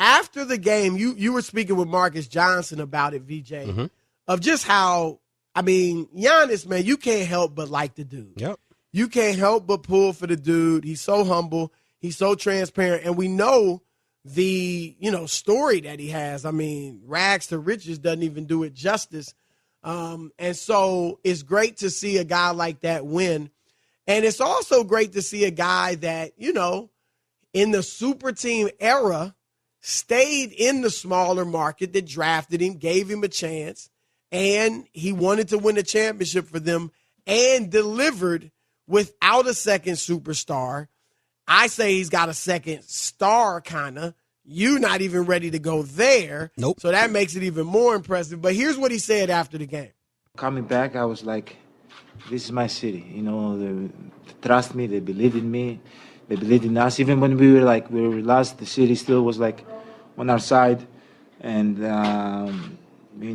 after the game, you were speaking with Marcus Johnson about it, VJ, of just how, I mean, Giannis, man, you can't help but like the dude. Yep. You can't help but pull for the dude. He's so humble. He's so transparent. And we know the, story that he has. I mean, rags to riches doesn't even do it justice. And so it's great to see a guy like that win. And it's also great to see a guy that, in the super team era, stayed in the smaller market that drafted him, gave him a chance, and he wanted to win a championship for them and delivered without a second superstar. I say he's got a second star, kind of. You not even ready to go there. Nope. So that makes it even more impressive. But here's what he said after the game. Coming back, I was like, this is my city. They trust me. They believe in me. They believed in us. Even when we were lost, the city still was like on our side. And,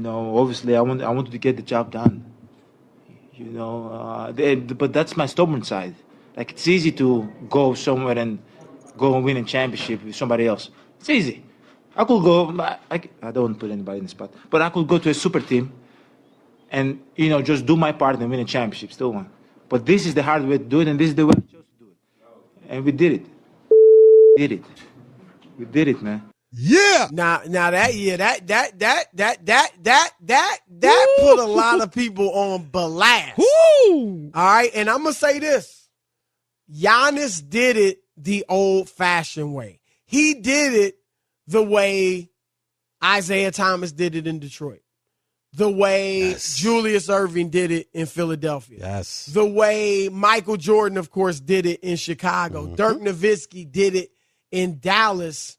obviously I wanted to get the job done. But that's my stubborn side. Like, it's easy to go somewhere and go and win a championship with somebody else. It's easy. I could go, I don't want to put anybody in the spot, but I could go to a super team and, just do my part and win a championship, still won. But this is the hard way to do it, and this is the way I chose to do it. And we did it. We did it, man. Yeah. Now that put a lot of people on blast. Woo! All right, and I'm gonna say this: Giannis did it the old-fashioned way. He did it the way Isaiah Thomas did it in Detroit, the way Julius Erving did it in Philadelphia, the way Michael Jordan, of course, did it in Chicago. Dirk Nowitzki did it in Dallas.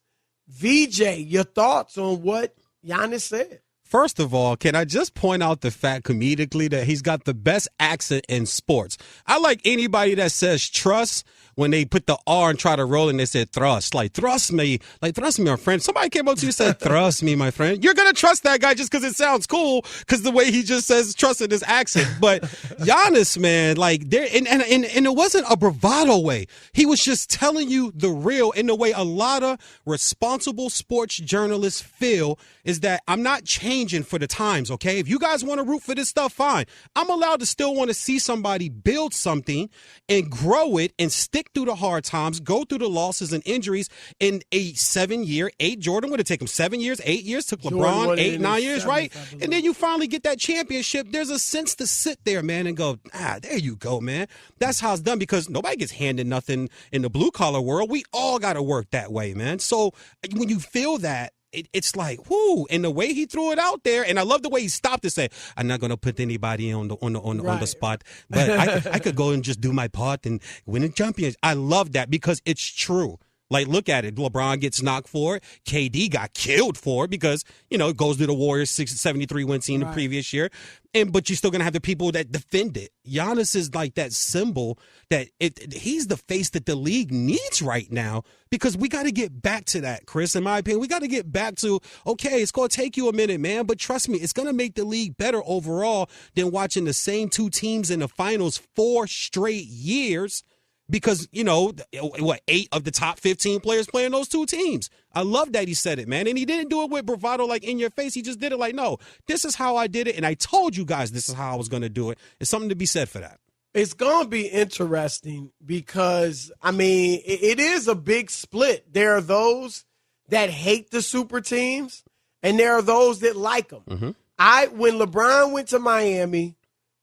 VJ, your thoughts on what Giannis said? First of all, can I just point out the fact comedically that he's got the best accent in sports? I like anybody that says trust when they put the R and try to roll and they said thrust. Like, trust me, my friend. Somebody came up to you and said, trust me, my friend. You're going to trust that guy just because it sounds cool because the way he just says trust in his accent. But Giannis, man, and it wasn't a bravado way. He was just telling you the real in the way a lot of responsible sports journalists feel is that I'm not changing for the times, okay? If you guys want to root for this stuff, fine. I'm allowed to still want to see somebody build something and grow it and stick through the hard times, go through the losses and injuries in a 7-year, 8. Jordan would have taken 7 years, 8 years, took LeBron 8, 9 years, right? And then you finally get that championship. There's a sense to sit there, man, and go, there you go, man. That's how it's done because nobody gets handed nothing in the blue-collar world. We all got to work that way, man. So when you feel that, it's like, whoo, and the way he threw it out there, and I love the way he stopped to say, I'm not going to put anybody on the spot, but I could go and just do my part and win a championship. I love that because it's true. Like, look at it. LeBron gets knocked for it. KD got killed for it because, it goes to the Warriors 73 win team the previous year. But you're still going to have the people that defend it. Giannis is like that symbol that he's the face that the league needs right now because we got to get back to that, Chris, in my opinion. We got to get back to, okay, it's going to take you a minute, man, but trust me, it's going to make the league better overall than watching the same two teams in the finals 4 straight years. Because, 8 of the top 15 players playing those two teams. I love that he said it, man. And he didn't do it with bravado like in your face. He just did it like, no, this is how I did it. And I told you guys this is how I was going to do it. It's something to be said for that. It's going to be interesting because, it is a big split. There are those that hate the super teams, and there are those that like them. Mm-hmm. When LeBron went to Miami,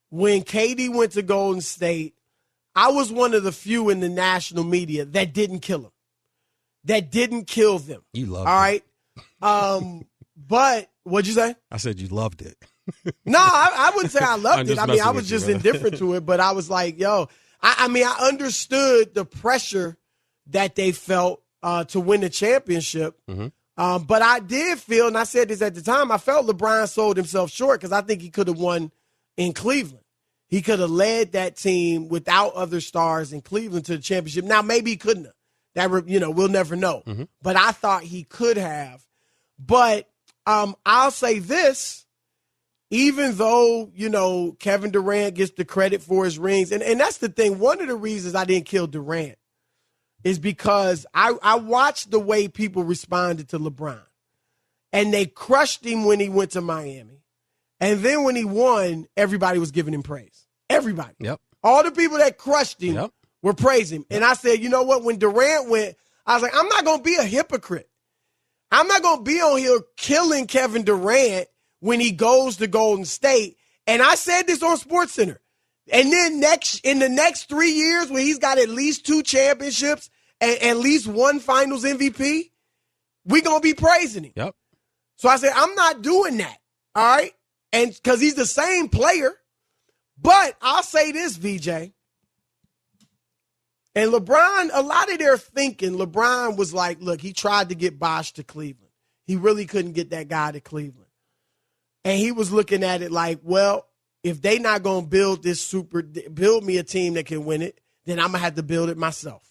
when KD went to Golden State, I was one of the few in the national media that didn't kill him, that didn't kill them. You loved all it. Right? But what'd you say? I said you loved it. No, I wouldn't say I loved it. I was just indifferent to it, but I was like, yo, I understood the pressure that they felt to win the championship. Mm-hmm. But I did feel, and I said this at the time, I felt LeBron sold himself short because I think he could have won in Cleveland. He could have led that team without other stars in Cleveland to the championship. Now, maybe he couldn't have. That, we'll never know. Mm-hmm. But I thought he could have. But I'll say this, even though, Kevin Durant gets the credit for his rings, and that's the thing. One of the reasons I didn't kill Durant is because I watched the way people responded to LeBron. And they crushed him when he went to Miami. And then when he won, everybody was giving him praise. Everybody. Yep. All the people that crushed him were praising him. And I said, you know what? When Durant went, I was like, I'm not going to be a hypocrite. I'm not going to be on here killing Kevin Durant when he goes to Golden State. And I said this on SportsCenter. And then in the next 3 years, when he's got at least 2 championships and at least 1 Finals MVP, we're going to be praising him. Yep. So I said, I'm not doing that. All right? And because he's the same player. But I'll say this, VJ. And LeBron, a lot of their thinking, LeBron was like, look, he tried to get Bosh to Cleveland. He really couldn't get that guy to Cleveland. And he was looking at it like, well, if they not going to build me a team that can win it, then I'm going to have to build it myself.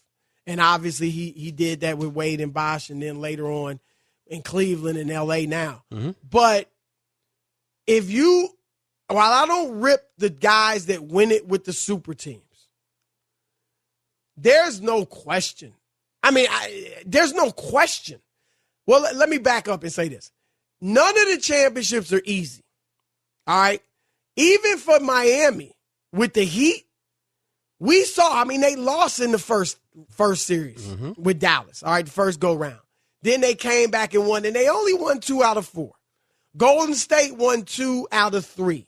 And obviously he did that with Wade and Bosh and then later on in Cleveland and L.A. now. Mm-hmm. But while I don't rip the guys that win it with the super teams, there's no question. I mean, there's no question. Well, let me back up and say this. None of the championships are easy. All right? Even for Miami with the Heat, we saw, they lost in the first series with Dallas, all right, the first go-round. Then they came back and won, and they only won 2 out of 4. Golden State won 2 out of 3,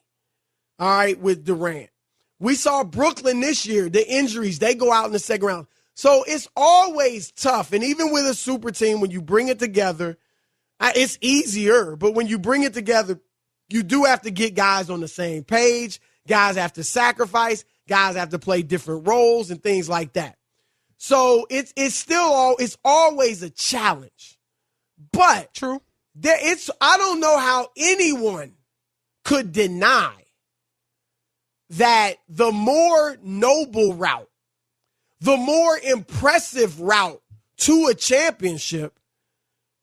all right, with Durant. We saw Brooklyn this year, the injuries, they go out in the second round. So it's always tough. And even with a super team, when you bring it together, it's easier. But when you bring it together, you do have to get guys on the same page. Guys have to sacrifice. Guys have to play different roles and things like that. So it's always a challenge. But true. I don't know how anyone could deny that the more noble route, the more impressive route to a championship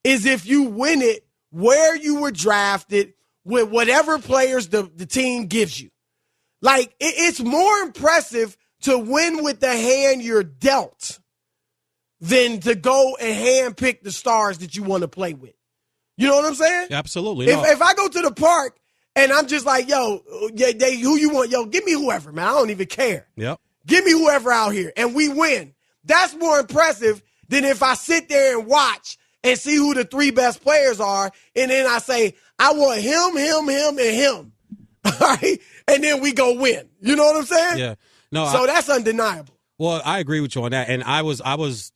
is if you win it where you were drafted with whatever players the team gives you. Like, it's more impressive to win with the hand you're dealt than to go and handpick the stars that you want to play with. You know what I'm saying? Absolutely. If I go to the park and I'm just like, yo, who you want? Yo, give me whoever, man. I don't even care. Yep. Give me whoever out here, and we win. That's more impressive than if I sit there and watch and see who the 3 best players are, and then I say, I want him, and him. All right? And then we go win. You know what I'm saying? Yeah. No. So that's undeniable. Well, I agree with you on that. And I was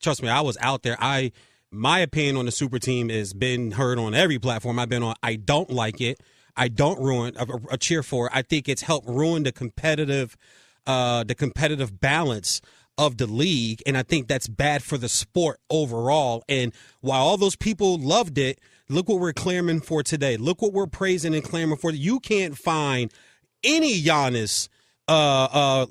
trust me, I was out there. My opinion on the super team has been heard on every platform I've been on. I don't like it. I don't cheer for it. I think it's helped ruin the competitive balance of the league, and I think that's bad for the sport overall. And while all those people loved it, look what we're clamoring for today. Look what we're praising and clamoring for. You can't find any Giannis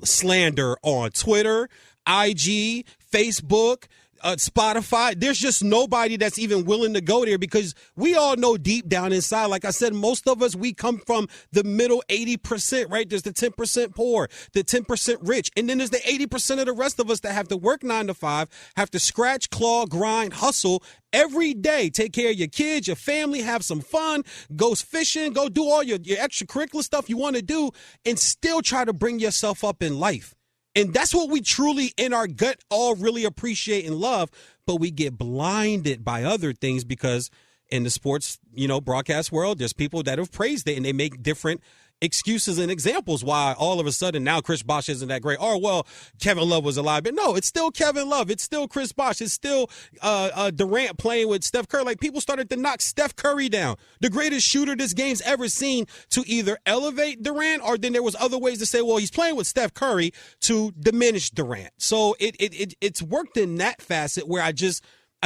slander on Twitter, IG, Facebook, Spotify. There's just nobody that's even willing to go there because we all know deep down inside, like I said, most of us, we come from the middle 80%, right? There's the 10% poor, the 10% rich, and then there's the 80% of the rest of us that have to work 9 to 5, have to scratch, claw, grind, hustle every day, take care of your kids, your family, have some fun, go fishing, go do all your extracurricular stuff you want to do, and still try to bring yourself up in life. And that's what we truly, in our gut, all really appreciate and love. But we get blinded by other things because in the sports, broadcast world, there's people that have praised it and they make different excuses and examples why all of a sudden now Chris Bosh isn't that great. Or, well, Kevin Love was alive. But no, it's still Kevin Love. It's still Chris Bosh. It's still Durant playing with Steph Curry. Like, people started to knock Steph Curry down, the greatest shooter this game's ever seen, to either elevate Durant, or then there was other ways to say, well, he's playing with Steph Curry to diminish Durant. So it's worked in that facet where I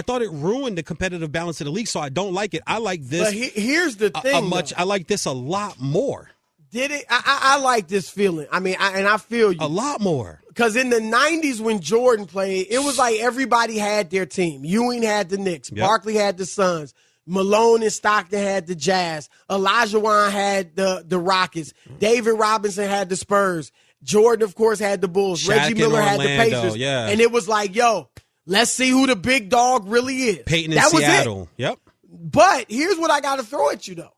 thought it ruined the competitive balance of the league, so I don't like it. I like this. But here's the thing, I like this a lot more. Did it? I like this feeling. I feel you. A lot more. Because in the 90s when Jordan played, it was like everybody had their team. Ewing had the Knicks. Yep. Barkley had the Suns. Malone and Stockton had the Jazz. Olajuwon had the Rockets. David Robinson had the Spurs. Jordan, of course, had the Bulls. Shaq Reggie Miller had the Orlando, Pacers. yeah. And it was like, yo, Let's see who the big dog really is. Peyton in Seattle. Yep. But here's what I got to throw at you, though.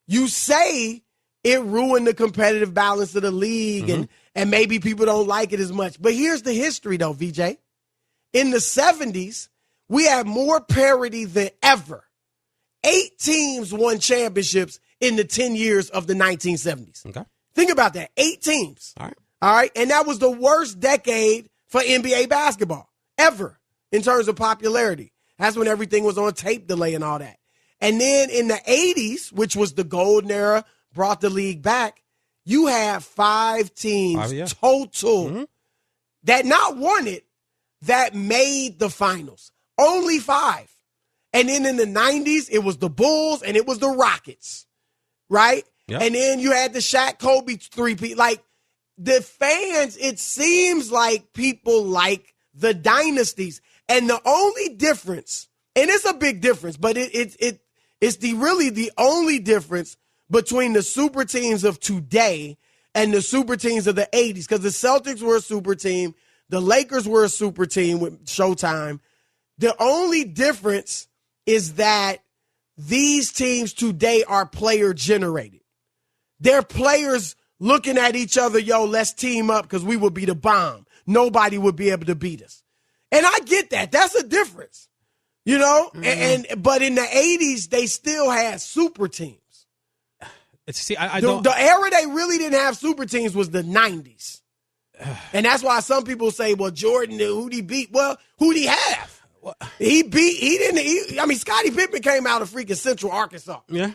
You say it ruined the competitive balance of the league, and maybe people don't like it as much. But here's the history, though, VJ. In the 70s, we had more parity than ever. 8 teams won championships in the 10 years of the 1970s. Okay. Think about that. 8 teams. All right. All right. And that was the worst decade for NBA basketball ever in terms of popularity. That's when everything was on tape delay and all that. And then in the 80s, which was the golden era, brought the league back, you have 5 teams total that not won it, that made the finals. Only 5. And then in the 90s, it was the Bulls and it was the Rockets, right? Yep. And then you had the Shaq Kobe three-peat. Like, the fans, it seems like people like the dynasties. And the only difference, and it's a big difference, but it's really the only difference between the super teams of today and the super teams of the 80s, because the Celtics were a super team, the Lakers were a super team with Showtime. The only difference is that these teams today are player generated. They're players looking at each other, yo, let's team up because we will be the bomb. Nobody would be able to beat us. And I get that. That's a difference, you know? But in the 80s, they still had super teams. See, I don't. The era they really didn't have super teams was the 90s. And that's why some people say, well, Jordan, who'd he beat? Well, who'd he have? Scottie Pippen came out of freaking Central Arkansas. Yeah.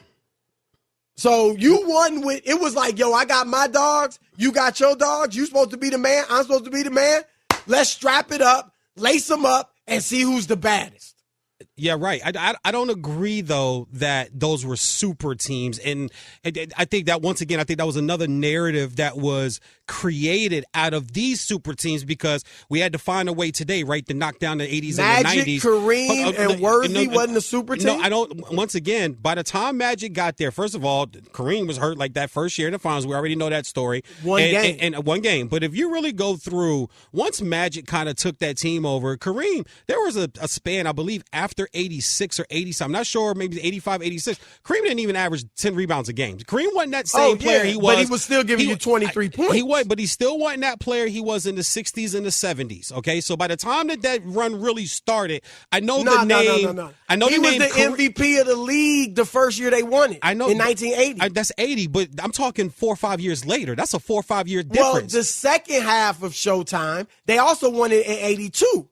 So you won with, it was like, yo, I got my dogs, you got your dogs, you supposed to be the man, I'm supposed to be the man. Let's strap it up, lace them up, and see who's the baddest. Yeah, right. I don't agree, though, that those were super teams. And I think that, once again, that was another narrative that was created out of these super teams because we had to find a way today, right, to knock down the 80s and the 90s. Magic, Kareem, and Worthy wasn't a super team? No, I don't. Once again, by the time Magic got there, first of all, Kareem was hurt like that first year in the finals. We already know that story. One game. But if you really go through, once Magic kind of took that team over, Kareem, there was a span, I believe, after 86 or 80, I'm not sure, maybe 85, 86. Kareem didn't even average 10 rebounds a game. Kareem wasn't that same player he was. But he was still giving you 23 points. But he still wasn't that player he was in the 60s and the 70s. Okay, so by the time that run really started, I know the name. No. I know he was the MVP of the league the first year they won it. I know in 1980. That's 80, but I'm talking 4 or 5 years later. That's a 4 or 5 year difference. Well, the second half of Showtime, they also won it in 82.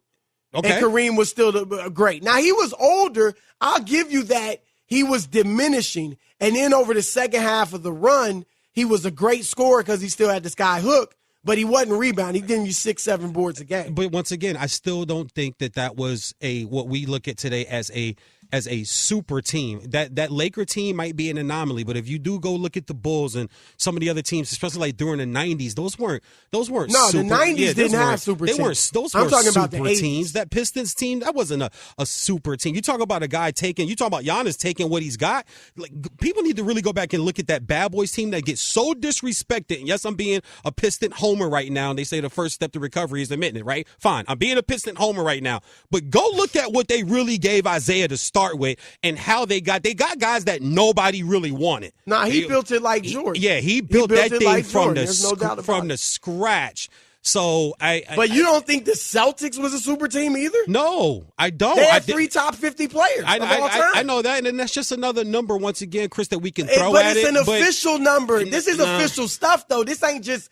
Okay. And Kareem was still great. Now, he was older. I'll give you that. He was diminishing. And then over the second half of the run, he was a great scorer because he still had the sky hook, but he wasn't rebounding. He giving you 6-7 boards a game. But once again, I still don't think that was what we look at today as a super team. That Laker team might be an anomaly, but if you do go look at the Bulls and some of the other teams, especially like during the 90s, those weren't no, super. The 90s didn't have super teams. Those weren't super teams. That Pistons team, that wasn't a super team. You talk about a guy you talk about Giannis taking what he's got. Like, people need to really go back and look at that Bad Boys team that gets so disrespected. And yes, I'm being a Piston homer right now, and they say the first step to recovery is admitting it, right? Fine, I'm being a Piston homer right now. But go look at what they really gave Isaiah to start with and how they got guys that nobody really wanted. Nah, he built it like Jordan. Yeah, he built that thing like from the scratch. So But you don't think the Celtics was a super team either? No, I don't. They had 3 top 50 players of all time. I know that, and that's just another number once again, Chris, that we can throw at it. But it's an official number. This is official stuff, though. This ain't just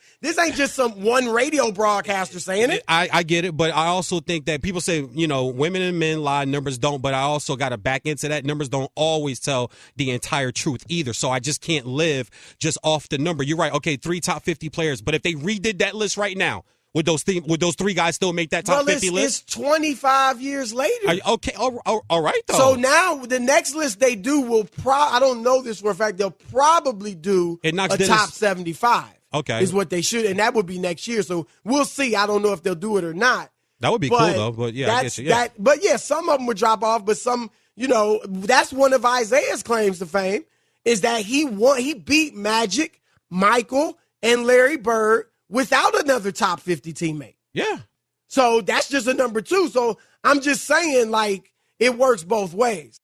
some one radio broadcaster saying it. I get it, but I also think that people say, women and men lie, numbers don't. But I also got to back into that. Numbers don't always tell the entire truth either. So I just can't live just off the number. You're right. Okay, 3 top 50 players, but if they redid that list right now, would those 3 guys still make that top 50 list? It's 25 years later. Okay, all right, though. So now the next list they do will I don't know this for a fact, they'll probably do a top 75. Okay. Is what they should, and that would be next year. So we'll see. I don't know if they'll do it or not. That would be cool, though. But yeah, I guess but yeah, some of them would drop off, but some, that's one of Isaiah's claims to fame, is that he beat Magic, Michael, and Larry Bird without another top 50 teammate. Yeah. So that's just a number two. So I'm just saying, like, it works both ways.